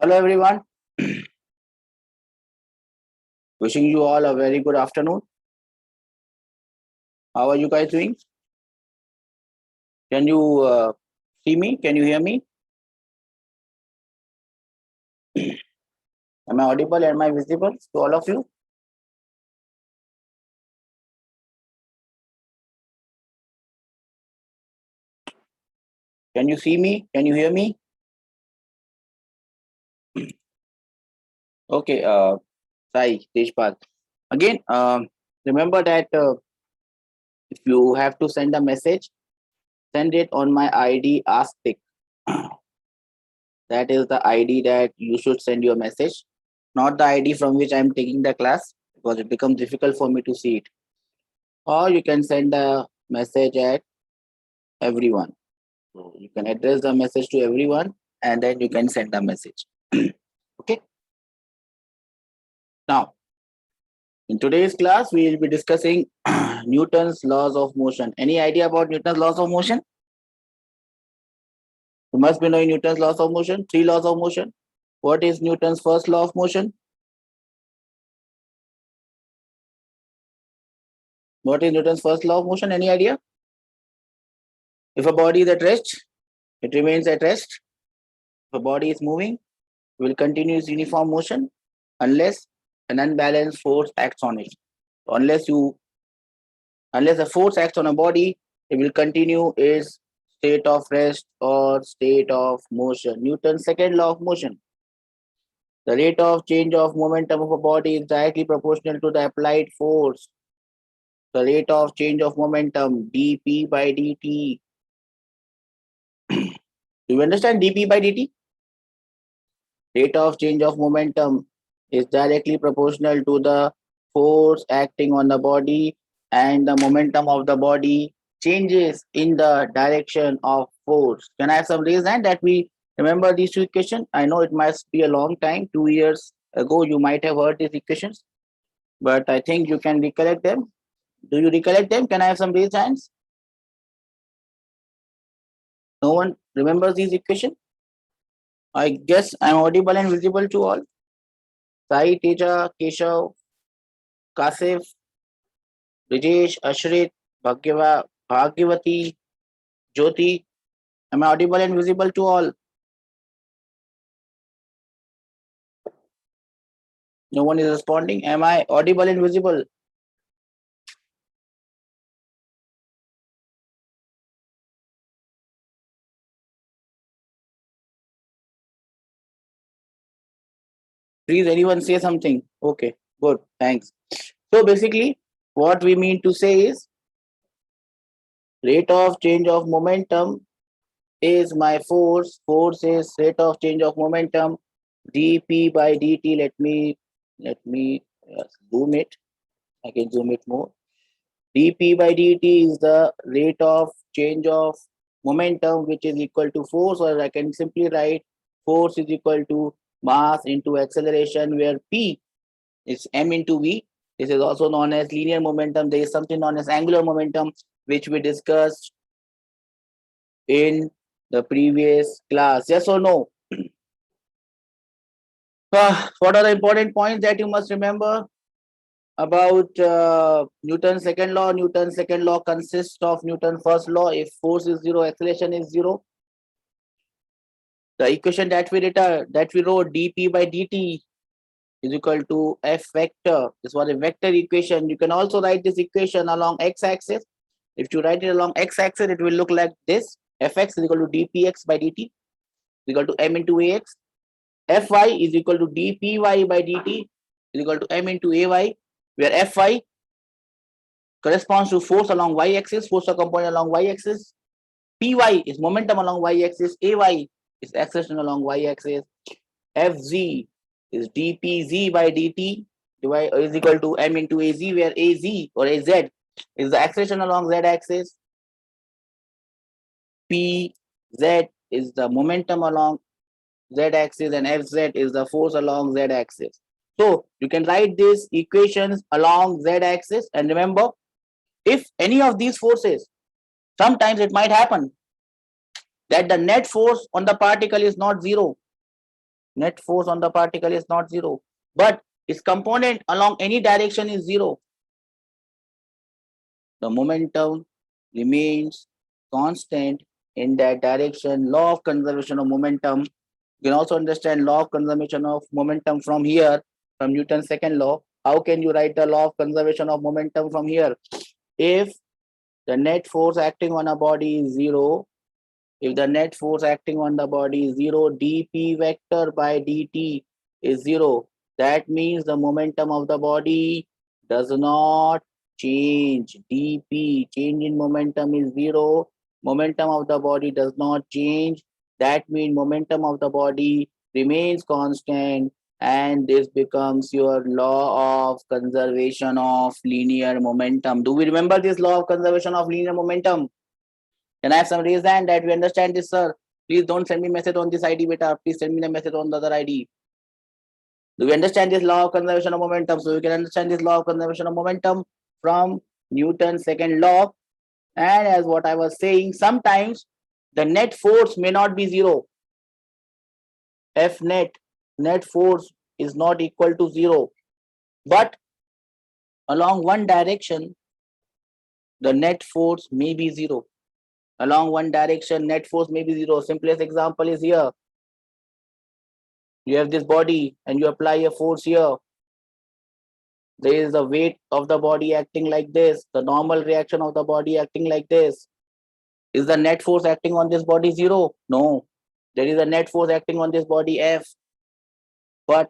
Hello everyone. Wishing you all a very good afternoon. How are you guys doing? Can you see me? Can you hear me? Am I audible? Am I visible to all of you? Can you see me? Can you hear me? Okay, Sai, Tejpal. Again, remember that if you have to send a message, send it on my ID AskTik. That is the ID that you should send your message, not the ID from which I am taking the class, because it becomes difficult for me to see it. Or you can send a message at everyone. So you can address the message to everyone and then you can send the message. Okay. Now, in today's class, we will be discussing Newton's laws of motion. Any idea about Newton's laws of motion? You must be knowing Newton's laws of motion, 3 laws of motion. What is Newton's first law of motion? What is Newton's first law of motion? Any idea? If a body is at rest, it remains at rest. If a body is moving, it will continue its uniform motion unless an unbalanced force acts on it. Unless a force acts on a body, it will continue its state of rest or state of motion. Newton's second law of motion. The rate of change of momentum of a body is directly proportional to the applied force. The rate of change of momentum, dP by dt. Do you understand dP by dt? Rate of change of momentum is directly proportional to the force acting on the body, and the momentum of the body changes in the direction of force. Can I have some raise hand that we remember these two equations? I know it must be a long time, 2 years ago you might have heard these equations, but I think you can recollect them. Do you recollect them? Can I have some raised hands? No one remembers these equations? I guess I'm audible and visible to all. Sai, Teja, Keshav, Kasif, Rijesh, Ashrit, Bhagyavati, Jyoti. Am I audible and visible to all? No one is responding. Am I audible and visible? Please, anyone say something. Okay, good. Thanks. So basically, what we mean to say is rate of change of momentum is my force. Force is rate of change of momentum dP by dt. Let me zoom it. I can zoom it more. dP by dt is the rate of change of momentum, which is equal to force, or I can simply write force is equal to mass into acceleration, where P is m into v. This is also known as linear momentum. There is something known as angular momentum, which we discussed in the previous class. Yes or no? What are the important points that you must remember about Newton's second law? Newton's second law consists of Newton's first law. If force is 0, acceleration is 0. The equation that we wrote, dP by dt is equal to F vector. This was a vector equation. You can also write this equation along x-axis. If you write it along x-axis, it will look like this. Fx is equal to dpx by dt is equal to m into ax. Fy is equal to dpy by dt is equal to m into ay, where Fy corresponds to force along y-axis, force or component along y-axis. Py is momentum along y-axis. Ay is acceleration along y-axis. Fz is dpz by dt is equal to m into az, where az or az is the acceleration along z-axis. Pz is the momentum along z-axis, and Fz is the force along z-axis. So you can write these equations along z-axis, and remember, if any of these forces, sometimes it might happen that the net force on the particle is not 0. Net force on the particle is not zero, but its component along any direction is zero. The momentum remains constant in that direction. Law of conservation of momentum. You can also understand law of conservation of momentum from here, from Newton's second law. How can you write the law of conservation of momentum from here? If the net force acting on a body is zero, if the net force acting on the body is zero, dp vector by dt is zero. That means the momentum of the body does not change. dp, change in momentum, is zero. Momentum of the body does not change. That means momentum of the body remains constant, and this becomes your law of conservation of linear momentum. Do we remember this law of conservation of linear momentum? Can I have some raise hand that we understand this, sir? Please don't send me message on this ID, beta. Please send me the message on the other ID. Do we understand this law of conservation of momentum? So you can understand this law of conservation of momentum from Newton's second law. And as what I was saying, sometimes the net force may not be zero. F net force is not equal to zero. But along one direction, the net force may be zero. Along one direction, net force may be zero. Simplest example is here. You have this body and you apply a force here. There is the weight of the body acting like this, the normal reaction of the body acting like this. Is the net force acting on this body zero? No. There is a net force acting on this body F. But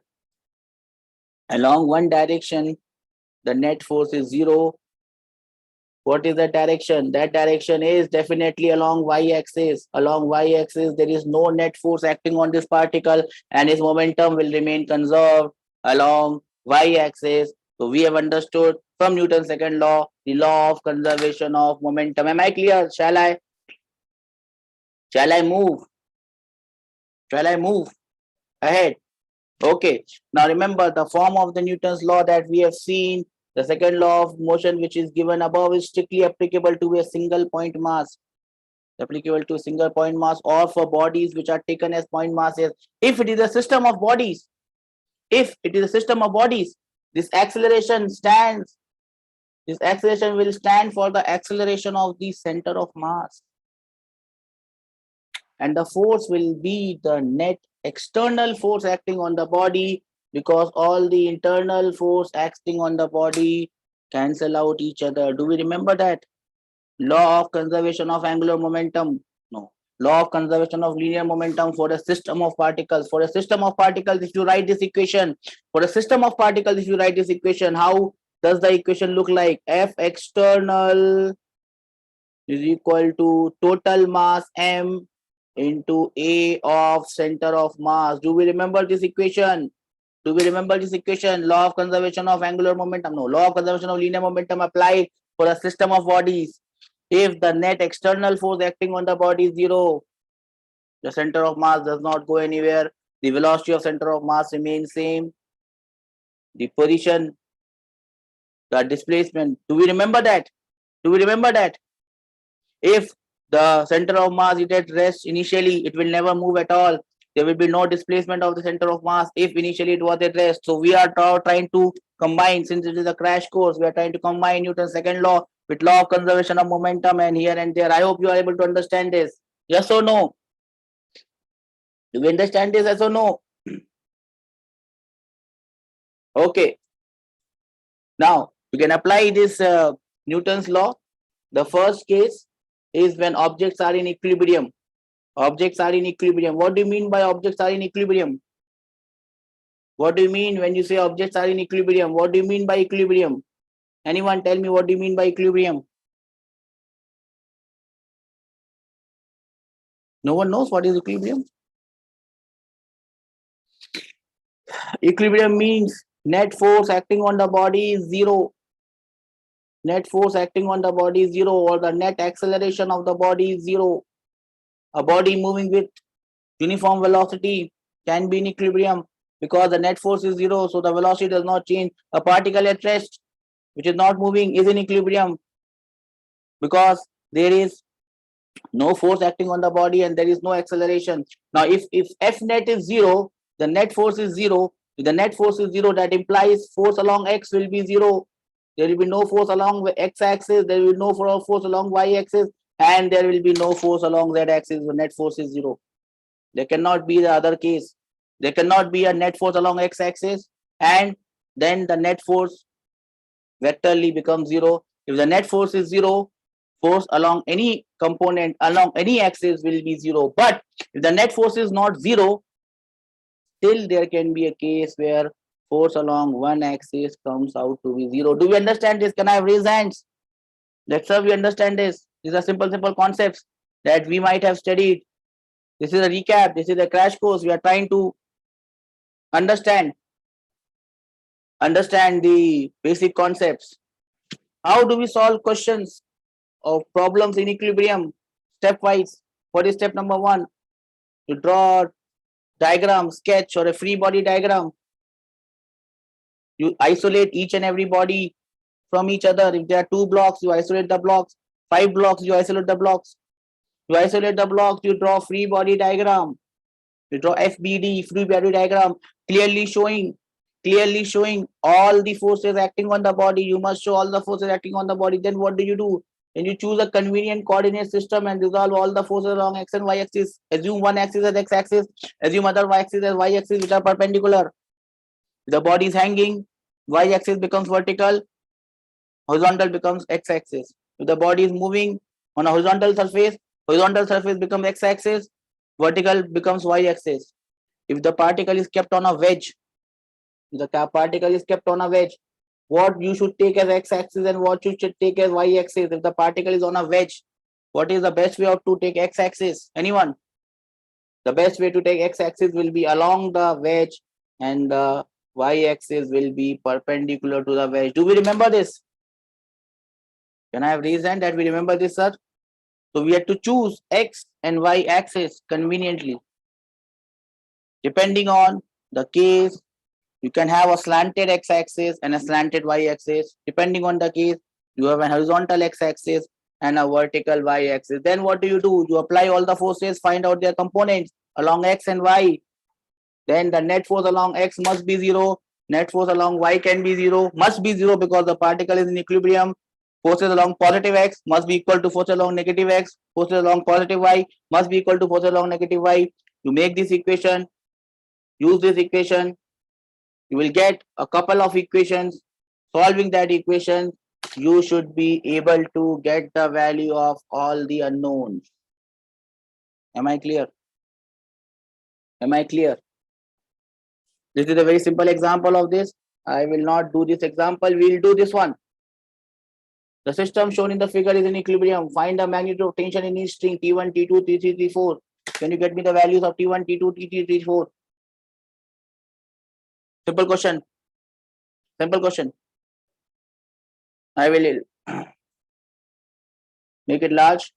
along one direction, the net force is zero. What is the direction? That direction is definitely along y-axis. Along y-axis, there is no net force acting on this particle, and its momentum will remain conserved along y-axis. So we have understood from Newton's second law, the law of conservation of momentum. Am I clear? Shall I move? Shall I move ahead? Okay. Now remember the form of the Newton's law that we have seen. The second law of motion, which is given above, is strictly applicable to a single point mass. Applicable to single point mass or for bodies which are taken as point masses. If it is a system of bodies, this acceleration stands. This acceleration will stand for the acceleration of the center of mass. And the force will be the net external force acting on the body, because all the internal force acting on the body cancel out each other. Do we remember that? Law of conservation of angular momentum. No. Law of conservation of linear momentum for a system of particles. For a system of particles, if you write this equation, how does the equation look like? F external is equal to total mass m into A of center of mass. Do we remember this equation? Law of conservation of angular momentum. No. Law of conservation of linear momentum applied for a system of bodies. If the net external force acting on the body is zero, the center of mass does not go anywhere. The velocity of center of mass remains same. The position, the displacement. Do we remember that? If the center of mass is at rest initially, it will never move at all. There will be no displacement of the center of mass if initially it was at rest. So we are trying to combine, since it is a crash course, we are trying to combine Newton's second law with law of conservation of momentum and here and there. I hope you are able to understand this. Yes or no? Do we understand this? Yes or no? Okay. Now you can apply this Newton's law. The first case is when objects are in equilibrium. What do you mean by objects are in equilibrium? What do you mean when you say objects are in equilibrium? What do you mean by equilibrium? Anyone tell me what do you mean by equilibrium? No one knows what is equilibrium? Equilibrium means net force acting on the body is zero. Net force acting on the body is zero, or the net acceleration of the body is zero. A body moving with uniform velocity can be in equilibrium because the net force is zero, so the velocity does not change. A particle at rest, which is not moving, is in equilibrium because there is no force acting on the body and there is no acceleration. Now, if F net is zero, The net force is 0. If the net force is 0, that implies force along x will be 0. There will be no force along the x-axis. There will be no force along y-axis. And there will be no force along z-axis. The net force is 0. There cannot be the other case. There cannot be a net force along x-axis. And then the net force vectorly becomes 0. If the net force is 0, force along any component, along any axis will be 0. But if the net force is not 0, still there can be a case where force along one axis comes out to be 0. Do we understand this? Can I have raised hands? Let's say we understand this. These are simple concepts that we might have studied. This is a recap. This is a crash course. We are trying to understand the basic concepts. How do we solve questions of problems in equilibrium stepwise? What is step number 1? To draw diagram, sketch, or a free body diagram. You isolate each and every body from each other. If there are 2 blocks, you isolate the blocks. 5 blocks, you isolate the blocks. You isolate the blocks, you draw free body diagram. You draw FBD, free body diagram, clearly showing all the forces acting on the body. You must show all the forces acting on the body. Then what do? Then you choose a convenient coordinate system and resolve all the forces along x and y axis. Assume one axis as x axis, assume other y axis as y axis, which are perpendicular. The body is hanging, y axis becomes vertical, horizontal becomes x axis. If the body is moving on a horizontal surface becomes x axis, vertical becomes y axis. If the particle is kept on a wedge, what you should take as x axis and what you should take as y axis. If the particle is on a wedge, what is the best way to take x axis? Anyone? The best way to take x axis will be along the wedge and the y axis will be perpendicular to the wedge. Do we remember this? Can I have reason that we remember this, sir? So we have to choose x and y axis conveniently. Depending on the case, you can have a slanted x-axis and a slanted y-axis. Depending on the case, you have a horizontal x-axis and a vertical y-axis. Then what do? You apply all the forces, find out their components along x and y. Then the net force along x must be 0. Net force along y can be 0, must be 0 because the particle is in equilibrium. Forces along positive x must be equal to forces along negative x. Forces along positive y must be equal to forces along negative y. You make this equation, use this equation, you will get a couple of equations. Solving that equation, you should be able to get the value of all the unknowns. Am I clear? This is a very simple example of this. I will not do this example. We will do this one. The system shown in the figure is in equilibrium. Find the magnitude of tension in each string T1, T2, T3, T4. Can you get me the values of T1, T2, T3, T4? Simple question. I will make it large.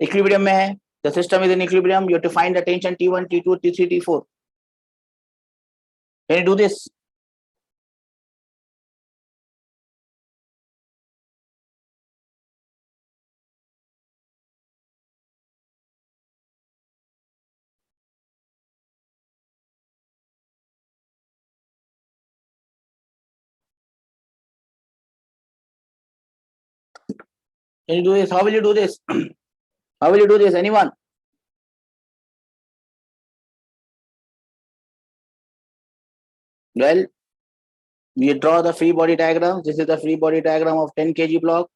Equilibrium में the system is in equilibrium. You have to find the tension T1, T2, T3, T4. Can you do this? Can you do this? How will you do this? How will you do this? Anyone? Well, we draw the free body diagram. This is the free body diagram of 10 kg block.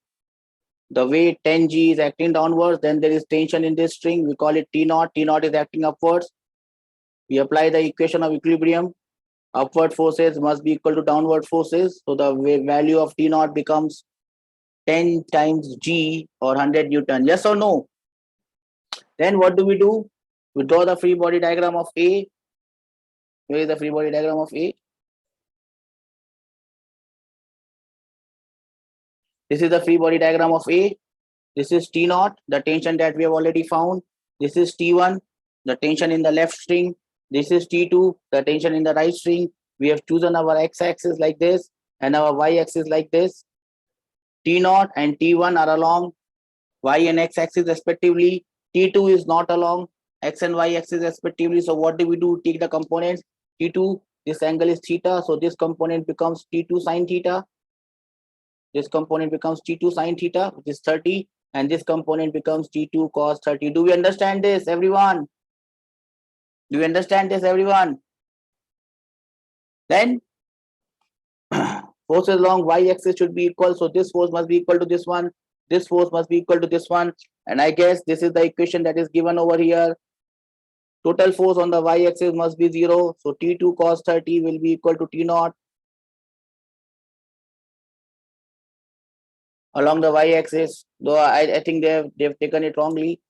The weight 10g is acting downwards. Then there is tension in this string. We call it T naught. T naught is acting upwards. We apply the equation of equilibrium. Upward forces must be equal to downward forces. So the value of T naught becomes 10 times G or 100 Newton. Yes or no? Then what do? We draw the free body diagram of A. Where is the free body diagram of A? This is the free body diagram of A. This is T naught, the tension that we have already found. This is T1, the tension in the left string. This is T2, the tension in the right string. We have chosen our x-axis like this and our y-axis like this. T naught and T1 are along y and x-axis respectively. T2 is not along x and y axis respectively. So what do? Take the components. T2, this angle is theta, so this component becomes T2 sine theta. This component becomes T2 sine theta, which is 30, and this component becomes T2 cos 30. Do we understand this, everyone? Do you understand this, everyone? Then forces along y-axis should be equal. So this force must be equal to this one. This force must be equal to this one. And I guess this is the equation that is given over here. Total force on the y-axis must be 0. So T2 cos 30 will be equal to T0 along the y-axis. Though I think they've taken it wrongly.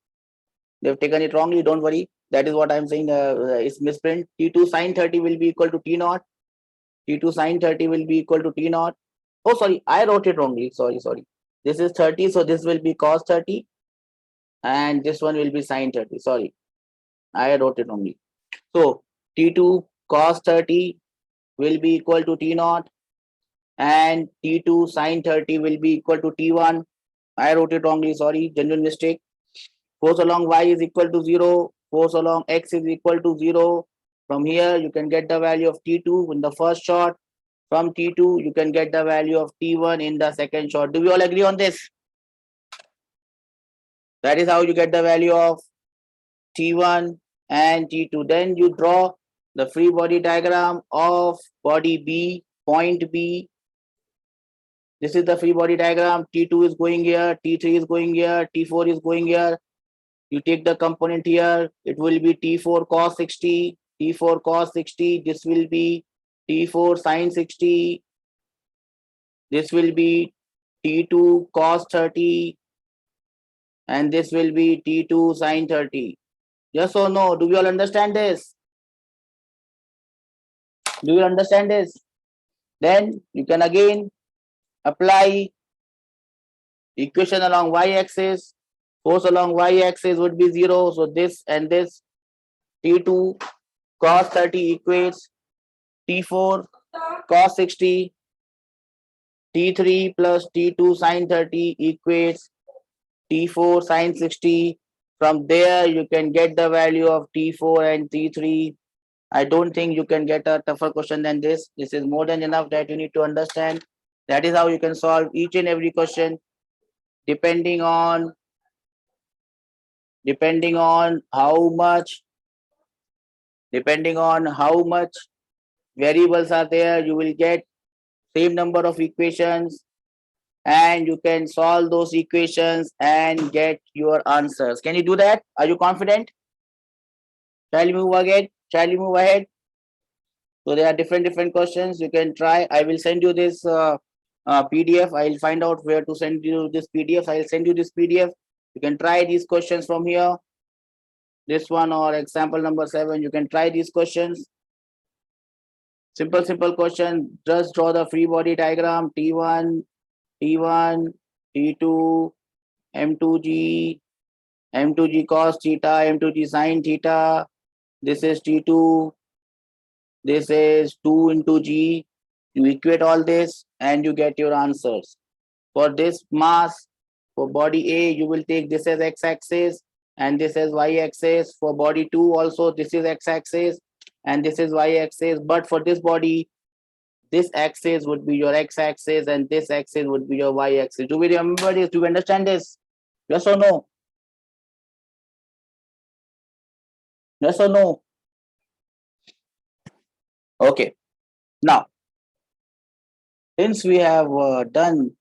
They've taken it wrongly. Don't worry. That is what I'm saying. It's misprint. T2 sine 30 will be equal to T0. T2 sine 30 will be equal to T0. Oh, sorry. I wrote it wrongly. Sorry. This is 30. So this will be cos 30. And this one will be sine 30. Sorry. I wrote it wrongly. So T2 cos 30 will be equal to T0. And T2 sine 30 will be equal to T1. I wrote it wrongly. Sorry. Genuine mistake. Force along y is equal to 0. Force along x is equal to 0. From here, you can get the value of T2 in the first shot. From T2, you can get the value of T1 in the second shot. Do we all agree on this? That is how you get the value of T1 and T2. Then you draw the free body diagram of body B, point B. This is the free body diagram. T2 is going here, T3 is going here, T4 is going here. You take the component here, it will be T4 cos 60, T4 cos 60. This will be T4 sine 60. This will be T2 cos 30. And this will be T2 sine 30. Yes or no? Do we all understand this? Do you understand this? Then you can again apply equation along y-axis. Force along y-axis would be 0. So this and this T2 cos 30 equates T4 cos 60. T3 plus T2 sine 30 equates T4 sine 60. From there, you can get the value of T4 and T3. I don't think you can get a tougher question than this. This is more than enough that you need to understand. That is how you can solve each and every question depending on how much variables are there. You will get same number of equations and you can solve those equations and get your answers. Can you do that? Are you confident? Shall we move ahead? So there are different questions you can try. I will send you this PDF. I'll find out where to send you this PDF. I'll send you this PDF. You can try these questions from here. This one or example number 7. You can try these questions. Simple question. Just draw the free body diagram. T1, T2, M2G cos theta, M2G sine theta. This is T2. This is 2 into G. You equate all this and you get your answers. For this mass, for body A, you will take this as x-axis and this as y-axis. For body 2 also, this is x-axis and this is y-axis. But for this body, this axis would be your x-axis and this axis would be your y-axis. Do we remember this? Do we understand this? Yes or no? Yes or no? Okay. Now, since we have done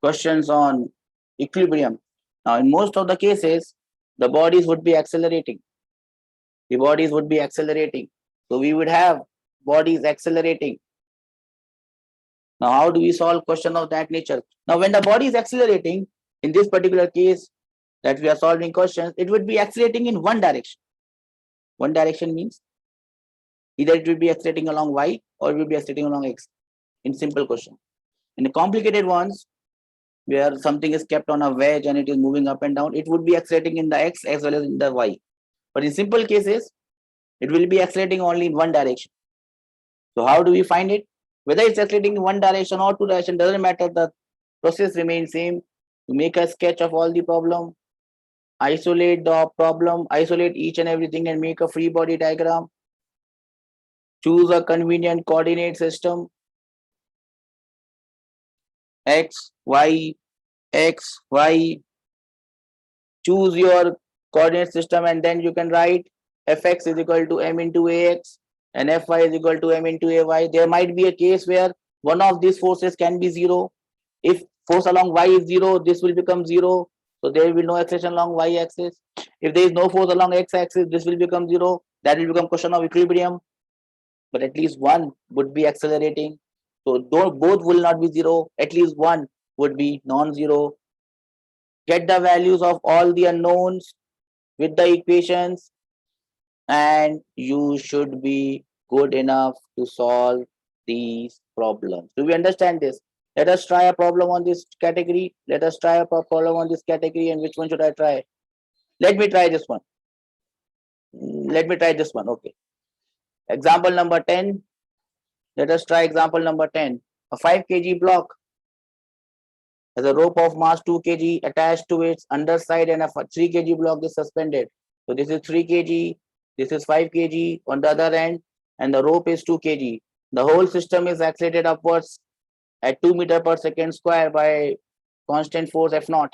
questions on equilibrium, now in most of the cases, the bodies would be accelerating. So we would have bodies accelerating. Now, how do we solve question of that nature? Now, when the body is accelerating, in this particular case that we are solving questions, it would be accelerating in one direction. One direction means either it will be accelerating along y or it will be accelerating along x in simple question. In the complicated ones, where something is kept on a wedge and it is moving up and down, it would be accelerating in the x as well as in the y. But in simple cases, it will be accelerating only in one direction. So how do we find it? Whether it's accelerating in one direction or two direction, doesn't matter. The process remains same. You make a sketch of all the problem isolate the problem, isolate each and everything and make a free body diagram. Choose a convenient coordinate system. X, Y, X, Y. Choose your coordinate system and then you can write fx is equal to m into ax and fy is equal to m into ay. There might be a case where one of these forces can be zero. If force along y is zero, this will become zero. So there will be no acceleration along y axis. If there is no force along x axis, this will become zero. That will become question of equilibrium. But at least one would be accelerating. So both will not be zero. At least one would be non-zero. Get the values of all the unknowns with the equations and you should be good enough to solve these problems. Do we understand this? Let us try a problem on this category. Let us try a problem on this category. And which one should I try? Let me try this one. Let me try this one. Okay. Example number 10. Let us try example number 10. A 5 kg block has a rope of mass 2 kg attached to its underside and a 3 kg block is suspended. So this is 3 kg, this is 5 kg on the other end, and the rope is 2 kg. The whole system is accelerated upwards at 2 meter per second square by constant force F naught.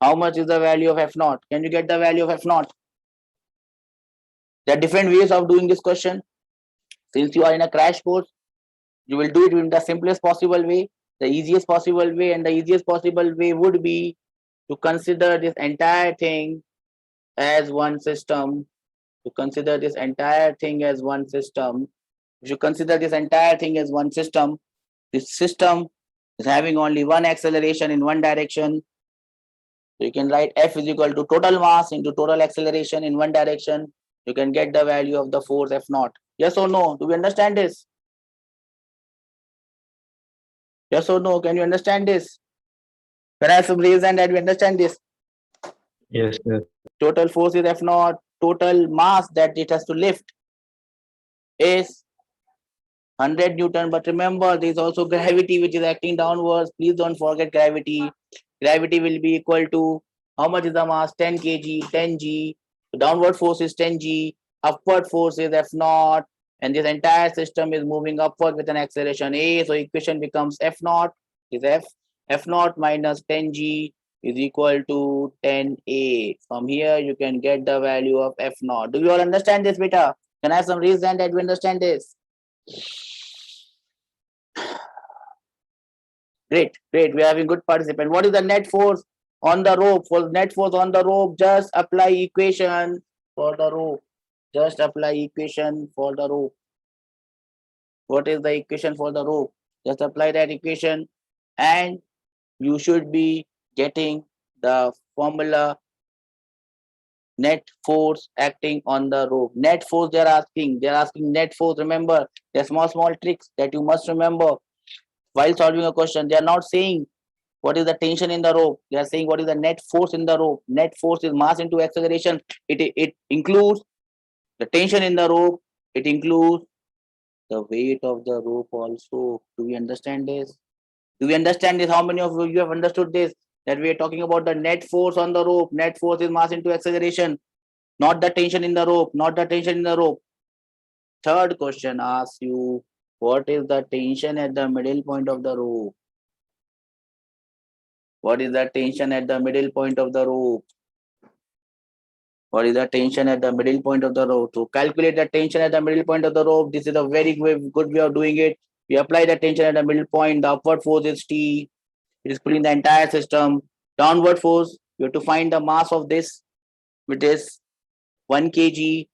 How much is the value of F naught? Can you get the value of F naught? There are different ways of doing this question. Since you are in a crash course, you will do it in the simplest possible way, the easiest possible way, and the easiest possible way would be to consider this entire thing as one system. To consider this entire thing as one system. If you consider this entire thing as one system, this system is having only one acceleration in one direction. So you can write F is equal to total mass into total acceleration in one direction. You can get the value of the force F naught. Yes or no? Do we understand this? Yes or no? Can you understand this? Can I have some raise hand that we understand this? Yes, sir. Total force is F naught. Total mass that it has to lift is 100 Newton. But remember, there is also gravity which is acting downwards. Please don't forget gravity. Gravity will be equal to how much is the mass? 10 kg, 10 g. The downward force is 10 g. Upward force is F naught. And this entire system is moving upward with an acceleration A. So equation becomes F naught is F naught minus 10 g is equal to 10A. From here, you can get the value of F naught. Do you all understand this, beta? Can I have some reason that we understand this? Great, great. We are having good participant. What is the net force on the rope? For net force on the rope, just apply equation for the rope. Just apply equation for the rope. What is the equation for the rope? Just apply that equation and you should be getting the formula net force acting on the rope. Net force they're asking net force. Remember, there are small tricks that you must remember while solving a question. They are not saying what is the tension in the rope. They are saying what is the net force in the rope. Net force is mass into acceleration. It includes the tension in the rope. It includes the weight of the rope also. Do we understand this? Do we understand this? How many of you have understood this? That we are talking about the net force on the rope. Net force is mass into acceleration, not the tension in the rope, not the tension in the rope. Third question asks you, what is the tension at the middle point of the rope? What is the tension at the middle point of the rope? What is the tension at the middle point of the rope? To calculate the tension at the middle point of the rope, this is a very good way of doing it. We apply the tension at the middle point. The upward force is T. It is pulling the entire system. Downward force, you have to find the mass of this, which is 1 kg.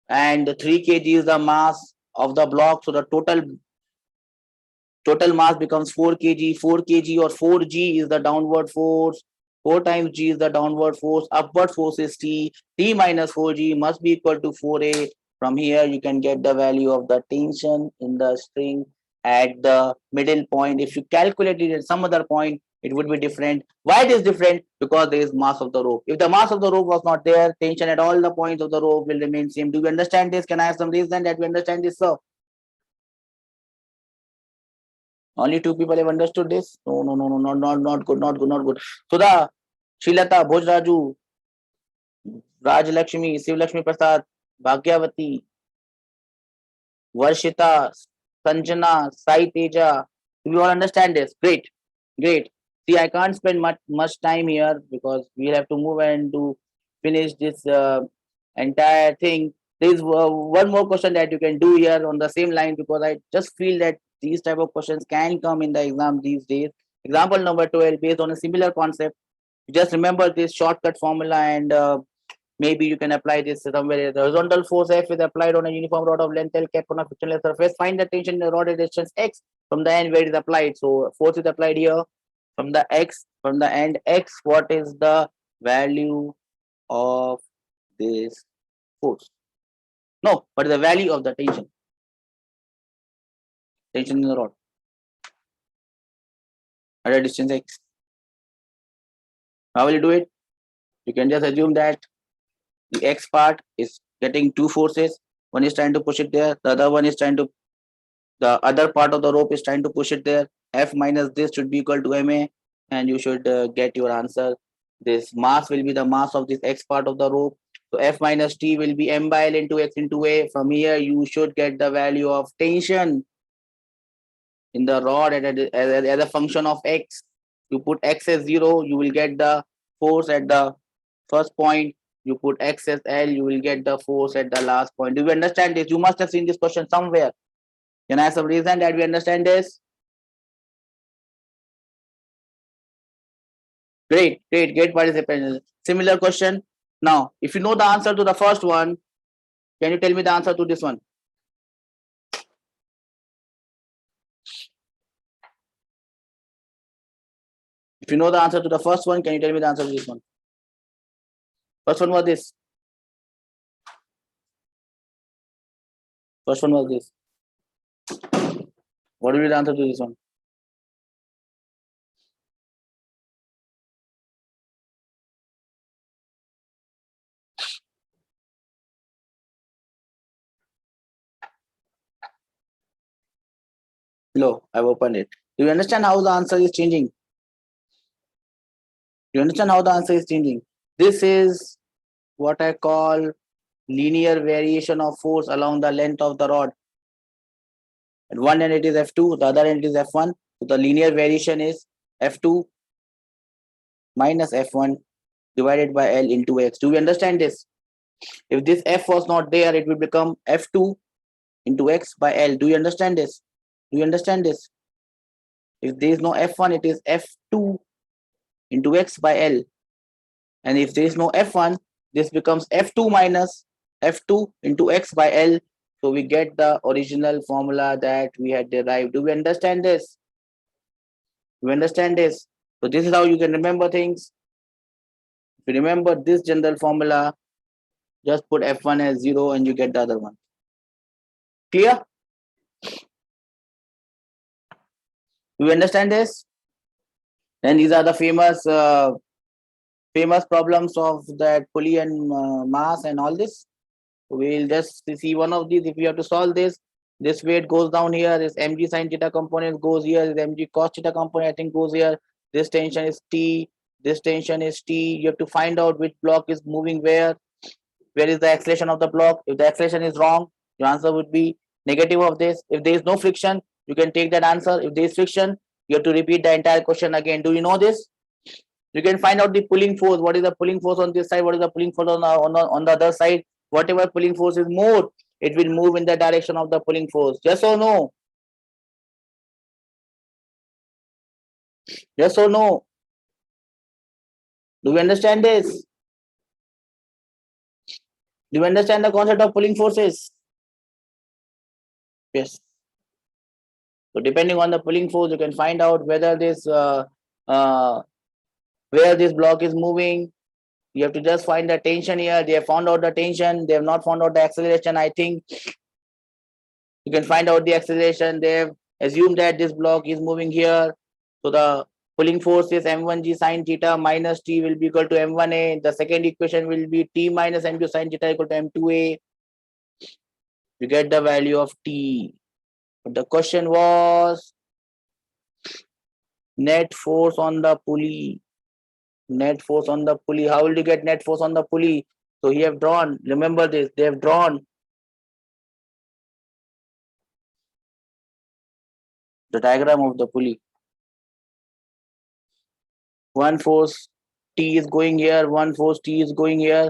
And the 3 kg is the mass of the block. So the total mass becomes 4 kg. 4 kg or 4g is the downward force. 4 times g is the downward force. Upward force is T. T minus 4g must be equal to 4a. From here, you can get the value of the tension in the string at the middle point. If you calculate it at some other point, it would be different. Why it is different? Because there is mass of the rope. If the mass of the rope was not there, tension at all the points of the rope will remain same. Do you understand this? Can I have some reason that we understand this, sir? Only 2 people have understood this. No, not good. So Shrilata, Bhojraju, Rajlakshmi, Sivlakshmi Prasad, Bhagyavati, Varshita, Sanjana, Sai Teja. Do you all understand this? Great, great. See, I can't spend much time here because we'll have to move and to finish this entire thing. There's one more question that you can do here on the same line because I just feel that these type of questions can come in the exam these days. Example number 12, based on a similar concept. Just remember this shortcut formula and maybe you can apply this somewhere. The horizontal force F is applied on a uniform rod of length L kept on a frictionless surface. Find the tension in the rod at distance X from the end where it is applied. So force is applied here from the end X. What is the value of this force? No, but the value of the tension. Tension in the rod at a distance X. How will you do it? You can just assume that the X part is getting two forces. One is trying to push it there. The other one is trying to, the other part of the rope is trying to push it there. F minus this should be equal to ma, and you should get your answer. This mass will be the mass of this X part of the rope. So F minus T will be m by L into X into A. From here, you should get the value of tension in the rod as a function of X. You put X as 0, you will get the force at the first point. You put X as L, you will get the force at the last point. Do you understand this? You must have seen this question somewhere. Can I have some reason that we understand this? Great, great, great participation. Similar question. Now, if you know the answer to the first one, can you tell me the answer to this one? If you know the answer to the first one, can you tell me the answer to this one? First one was this. First one was this. What will be the answer to this one? No, I've opened it. Do you understand how the answer is changing? Do you understand how the answer is changing? This is what I call linear variation of force along the length of the rod. At one end it is F2, the other end is F1. So the linear variation is F2 minus F1 divided by L into X. Do we understand this? If this F was not there, it will become F2 into X by L. Do you understand this? Do you understand this? If there is no F1, it is F2 into X by L. And if there is no F1, this becomes F2 minus F2 into X by L. So we get the original formula that we had derived. Do we understand this? Do you understand this? So this is how you can remember things. If you remember this general formula, just put F1 as 0 and you get the other one. Clear? Do you understand this? Then these are the famous problems of that pulley and mass and all this. We'll just see one of these. If we have to solve this weight goes down here, this mg sin theta component goes here, this mg cos theta component I think goes here, this tension is T, this tension is T. You have to find out which block is moving where is the acceleration of the block. If the acceleration is wrong, your answer would be negative of this. If there is no friction, you can take that answer. If there is friction, you have to repeat the entire question again. Do you know this? You can find out the pulling force. What is the pulling force on this side? What is the pulling force on the other side? Whatever pulling force is more, it will move in the direction of the pulling force. Yes or no? Yes or no? Do we understand this? Do you understand the concept of pulling forces? Yes. So depending on the pulling force, you can find out whether this where this block is moving. You have to just find the tension here. They have found out the tension. They have not found out the acceleration. I think you can find out the acceleration. They have assumed that this block is moving here. So the pulling force is m1g sine theta minus t will be equal to m1a. The second equation will be t minus m2 sine theta equal to m2a. You get the value of t. But the question was net force on the pulley. Net force on the pulley. How will you get net force on the pulley? So he have drawn, remember this, they have drawn the diagram of the pulley. One force T is going here, one force T is going here.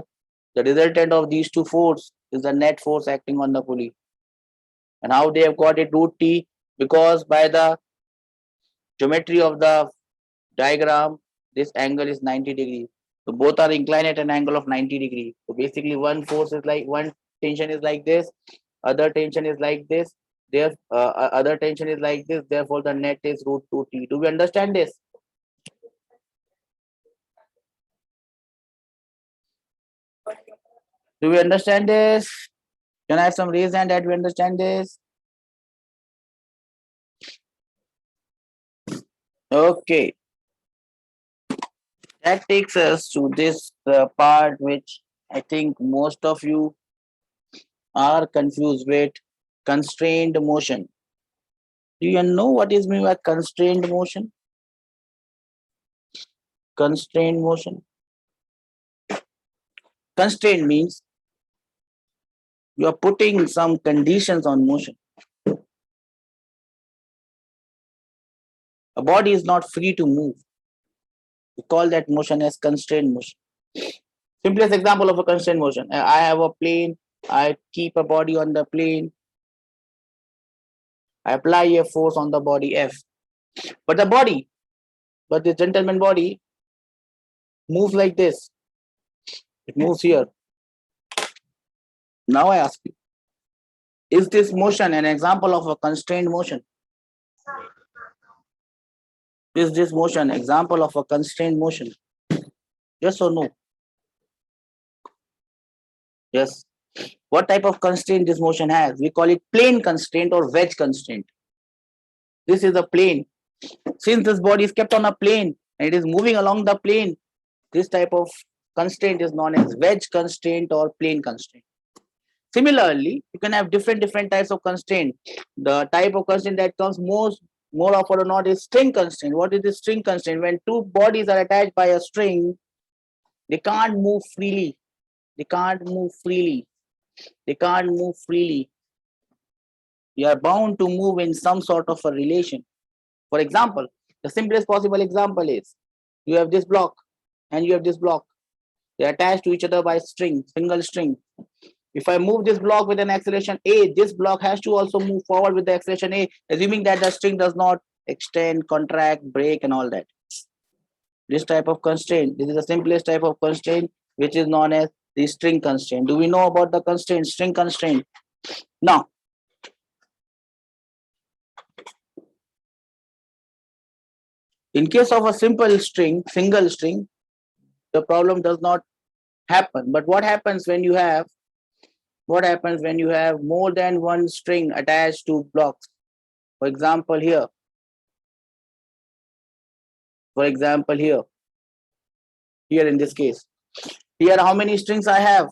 The resultant of these two forces is the net force acting on the pulley. And how they have got it root T? Because by the geometry of the diagram, this angle is 90 degrees. So both are inclined at an angle of 90 degrees. So basically one force is like, one tension is like this, other tension is like this, there other tension is like this, therefore the net is root 2T. Do we understand this? Do we understand this? Can I have some raise hand that we understand this? Okay. That takes us to this part which I think most of you are confused with: constrained motion. Do you know what is meant by constrained motion? Constrained motion. Constraint means you are putting some conditions on motion. A body is not free to move. We call that motion as constrained motion. Simplest example of a constrained motion. I have a plane. I keep a body on the plane. I apply a force on the body F. But the gentleman body moves like this. It moves here. Now I ask you, is this motion an example of a constrained motion? Is this motion example of a constrained motion? Yes or no? Yes. What type of constraint this motion has? We call it plane constraint or wedge constraint. This is a plane. Since this body is kept on a plane and it is moving along the plane, this type of constraint is known as wedge constraint or plane constraint. Similarly, you can have different types of constraint. The type of constraint that comes more often or not is string constraint. What is the string constraint? When two bodies are attached by a string, they can't move freely. They can't move freely. They can't move freely. You are bound to move in some sort of a relation. For example, the simplest possible example is you have this block and you have this block. They are attached to each other by string, single string. If I move this block with an acceleration A, this block has to also move forward with the acceleration A, assuming that the string does not extend, contract, break, and all that. This type of constraint, this is the simplest type of constraint, which is known as the string constraint. Do we know about the constraint, string constraint? Now, in case of a simple string, single string, the problem does not happen. But what happens when you have more than one string attached to blocks? For example, here. Here in this case. Here, how many strings I have?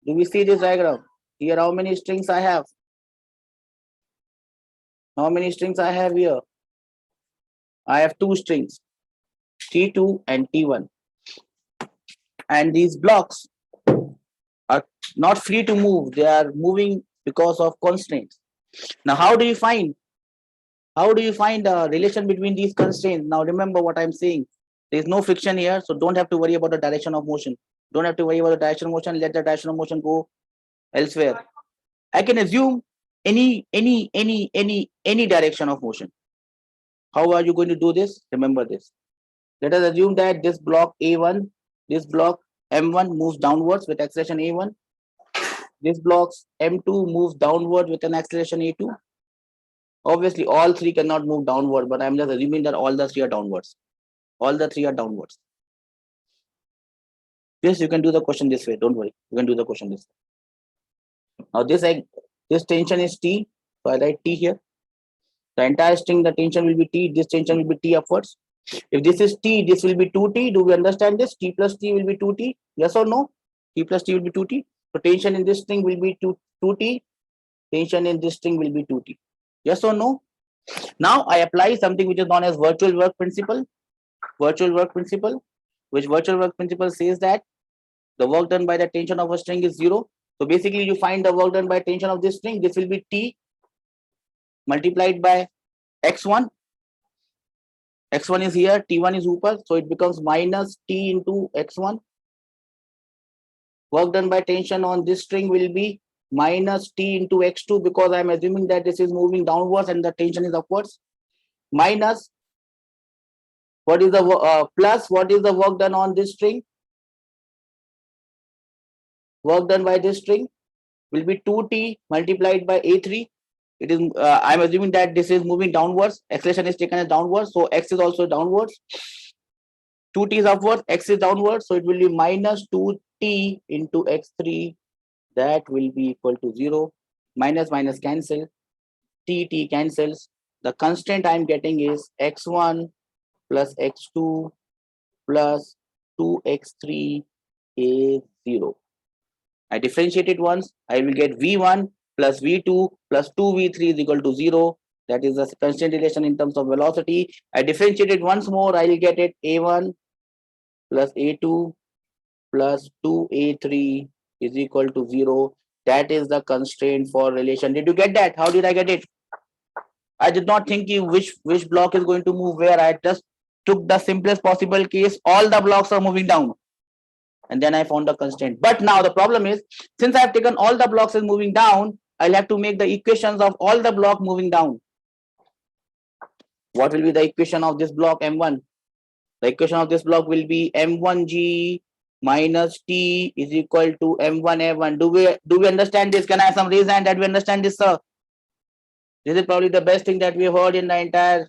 Do we see this diagram? Here, how many strings I have? How many strings I have here? I have two strings, T2 and T1. And these blocks are not free to move. They are moving because of constraints. Now, how do you find a relation between these constraints? Now, remember what I'm saying. There is no friction here, so don't have to worry about the direction of motion. Don't have to worry about the direction of motion. Let the direction of motion go elsewhere. I can assume any direction of motion. How are you going to do this? Remember this. Let us assume that this block A1, this block M1 moves downwards with acceleration A1. This block M2 moves downward with an acceleration A2. Obviously, all three cannot move downward, but I'm just assuming that all the three are downwards. All the three are downwards. Yes, you can do the question this way. Don't worry. You can do the question this way. Now, this tension is T. So I write T here. The entire string, the tension will be T. This tension will be T upwards. If this is T, this will be 2T. Do we understand this? T plus T will be 2T. Yes or no? T plus T will be 2T. So tension in this string will be 2T. Tension in this string will be 2T. Yes or no? Now I apply something which is known as virtual work principle. Virtual work principle. which virtual work principle says that the work done by the tension of a string is 0. So basically you find the work done by tension of this string. This will be T multiplied by x1. x1 is here, T1 is upper, so it becomes minus T into x1. Work done by tension on this string will be minus T into x2, because I am assuming that this is moving downwards and the tension is upwards. Minus, what is the plus, what is the work done on this string? Work done by this string will be 2T multiplied by A3. It is, I'm assuming that this is moving downwards. Acceleration is taken as downwards, so x is also downwards. 2T is upwards, x is downwards, so it will be minus 2T into x3. That will be equal to 0. Minus minus cancel. T cancels. The constant I'm getting is x1 plus x2 plus 2x3 is 0. I differentiate it once, I will get v1 plus v2 plus 2v3 is equal to 0. That is the constant relation in terms of velocity. I differentiate it once more, I will get it a1 plus a2 plus 2a3 is equal to 0. That is the constraint for relation. Did you get that? How did I get it? I did not think which block is going to move where. I just took the simplest possible case. All the blocks are moving down. And then I found the constraint. But now the problem is, since I have taken all the blocks as moving down, I'll have to make the equations of all the block moving down. What will be the equation of this block M1? The equation of this block will be M1G minus T is equal to M1A1. Do we understand this? Can I have some raise hand that we understand this, sir? This is probably the best thing that we heard in the entire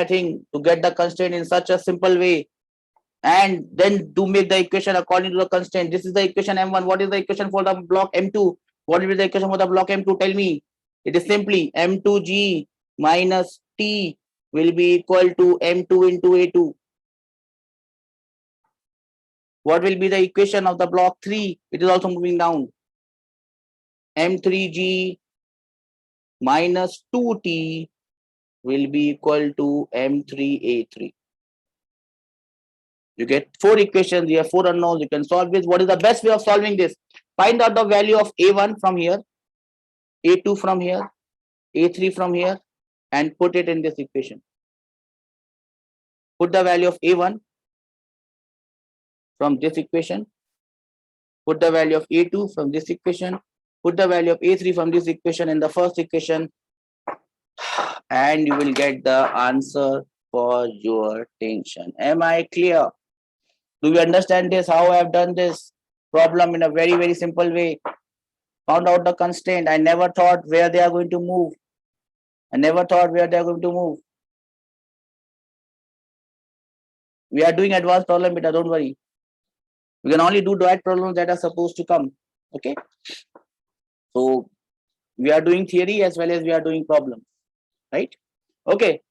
thing, to get the constraint in such a simple way. And then to make the equation according to the constraint. This is the equation M1. What is the equation for the block M2? What will be the equation for the block M2? Tell me. It is simply M2G minus T will be equal to M2 into A2. What will be the equation of the block 3? It is also moving down. M3G minus 2T will be equal to M3A3. You get 4 equations, you have 4 unknowns, you can solve this. What is the best way of solving this? Find out the value of A1 from here, A2 from here, A3 from here, and put it in this equation. Put the value of A1 from this equation, put the value of A2 from this equation, put the value of A3 from this equation in the first equation, and you will get the answer for your tension. Am I clear? Do you understand this? How I have done this problem in a very, very simple way? Found out the constraint. I never thought where they are going to move. I never thought where they are going to move. We are doing advanced problem, but don't worry. We can only do that problems that are supposed to come. Okay. So we are doing theory as well as we are doing problems. Right? Okay.